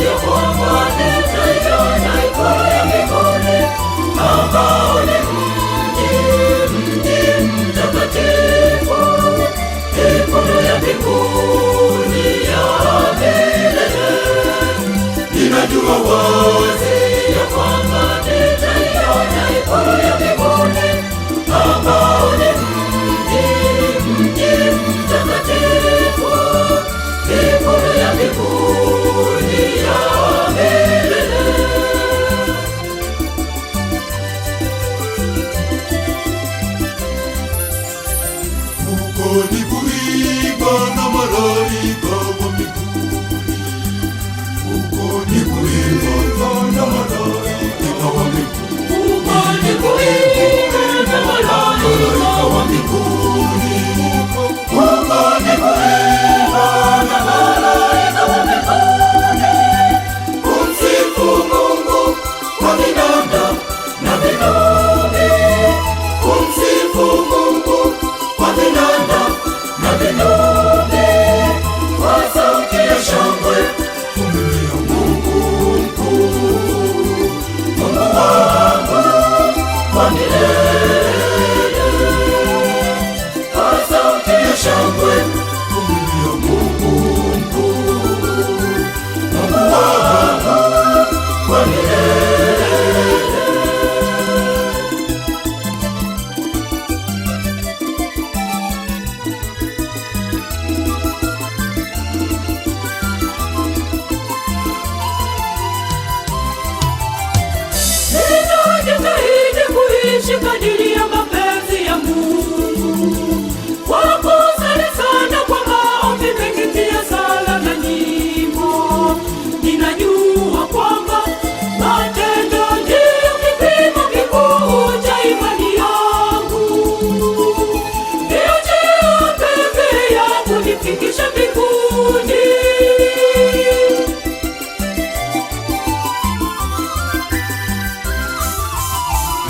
ya kwamba nitaiona ikulu ya mbinguni, ambao ni mji mtakatifu, ikulu ya mbinguni ya milele. Ninajua wazi ya kwamba nitaiona ikulu ya mbinguni, ambao ni mji mtakatifu, ikulu ya mbinguni ya milele. Huko ni kuimba na malaika wa mbinguni, huko ni kuimba na malaika wa mbinguni, Huko ni kuimba na malaika wa mbinguni, huko ni kuimba na malaika wa mbinguni, kumsifu Mungu kwa vinanda na vinubi, kumsifu Mungu kwa vinanda na vinubi, kwa sauti ya shangwe kumwimbia Mungu mkuu, Mungu wangu wa milele, kwa sauti ya shangwe kumwimbia Mungu mkuu, Mungu wangu wa milele. Nitajitahidi kuishi kadiri ya mapenzi ya Mungu, kwa kusali sana, kwa maombi mengi, pia sala na nyimbo. Ninajua kwamba matendo ndiyo kipimo kikuu cha imani yangu, ndiyo njia pekee ya kunifikisha mbinguni.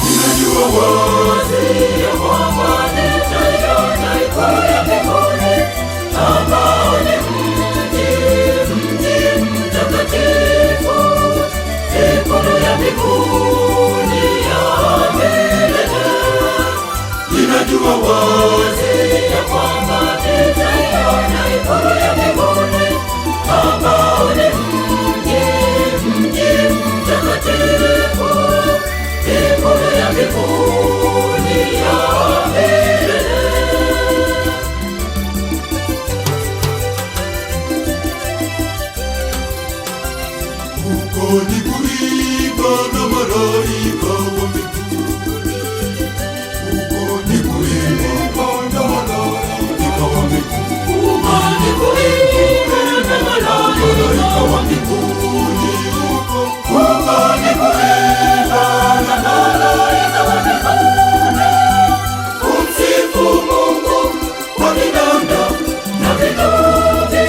Ninajua wazi ya kwamba nitaiona ikulu ya mbinguni, ambao ni mji mtakatifu, ikulu ya mbinguni ya milele. Ninajua wazi ya kwamba nitaiona ikulu ya mbinguni, ambao ni mji mtakatifu, ikulu ya mbinguni ya milele. huko ni kuimba na malaika wa mbinguni, huko ni kuimba na malaika wa mbinguni, Huko ni kuimba na malaika wa mbinguni, huko ni kuimba na malaika wa mbinguni, kumsifu Mungu kwa vinanda na vinubi,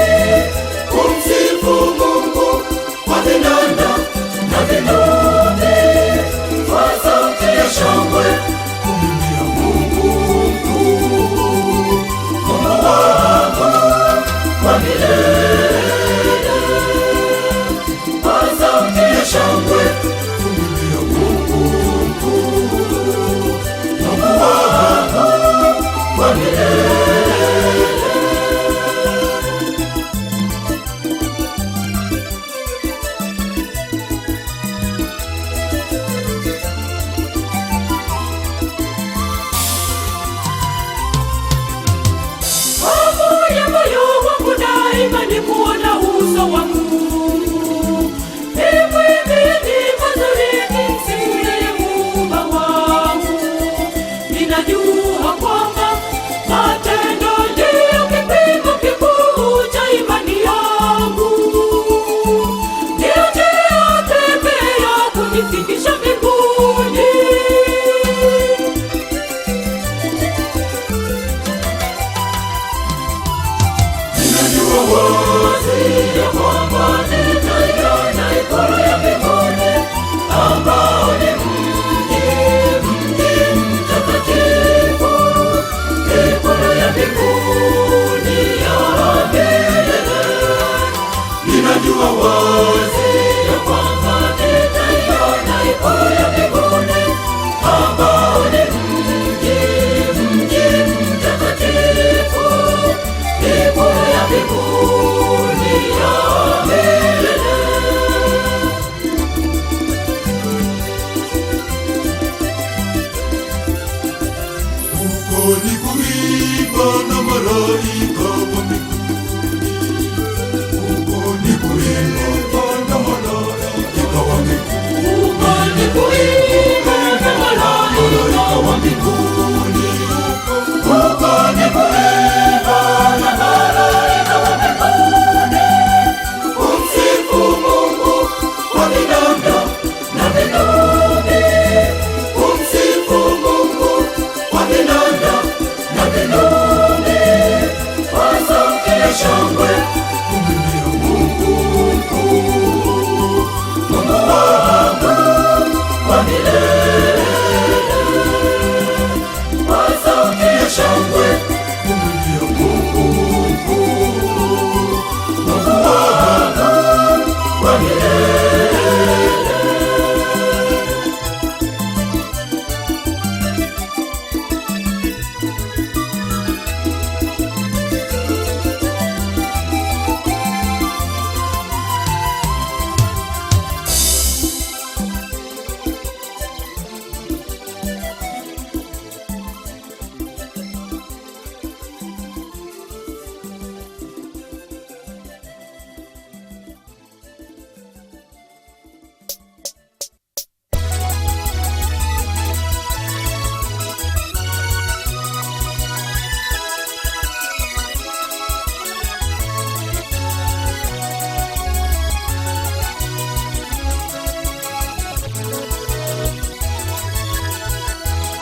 kumsifu Mungu kwa vinanda na vinubi, kwa sauti ya shangwe kumwimbia Mungu mkuu, Mungu wangu wa milele, kwa sauti ya shangwe kumwimbia Mungu mkuu, Mungu wangu wa milele. Hamu ya moyo wangu daima ni kuona uso wa Mungu, nimwimbie mazuri nimsimulie Muumba wangu. Ninajua kwamba matendo ndiyo kipimo kikuu cha imani yangu, ndiyo njia pekee ya kunifikisha mbinguni. Ninajua wazi ya kwamba nitaiona ikulu ya mbinguni, ambao ni mji mtakatifu, ikulu ya mbinguni ya milele. Ninajua wazi ni kuimba na malaika wa mbinguni, huko ni kuimba na malaika wa mbinguni, huko ni kuimba na malaika wa mbinguni, huko ni kuimba na malaika wa mbinguni, kumsifu Mungu kwa vinanda na vinubi, kumsifu Mungu kwa vinanda na vinubi, kwa sauti ya shangwe kumwimbia Mungu mkuu, Mungu wangu wa milele, kwa sauti ya shangwe kumwimbia Mungu mkuu, Mungu wangu wa milele.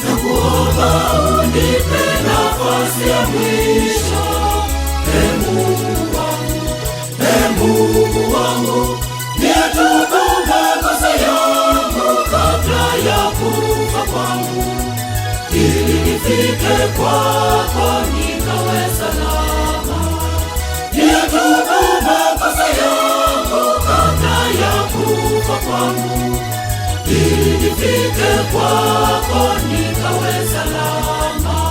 Nakuomba unipe nafasi ya mwisho, Mungu wangu, niyatubu makosa yangu kabla ya kufa kwangu, ili nifike kwako nikawe salama. Niyatubu makosa yangu kabla ya kufa kwangu, ili nifike kwako nikawe salama.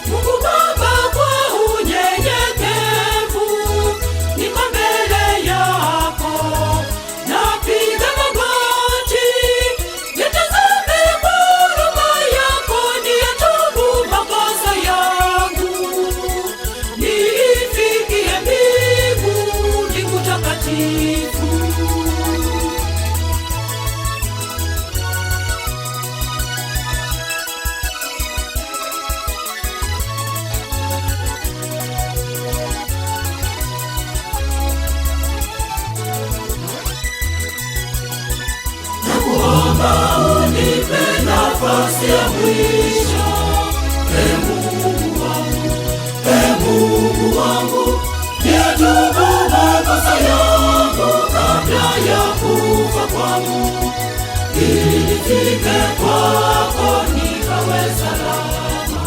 Mungu Baba, kwa unyenyekevu niko mbele yako, napiga magoti nitazame kwa huruma yako, niyatubu makosa yangu, niifikie mbinguni kutakatifu. Nakuomba unipe nafasi ya mwisho, Mungu wangu, niyatubu makosa yangu kabla ya kufa kwangu, ili nifike kwako nikawe salama.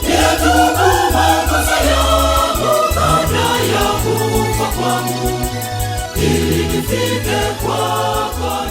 Niyatubu makosa yangu kabla ya kufa kwangu, ili nifike kwako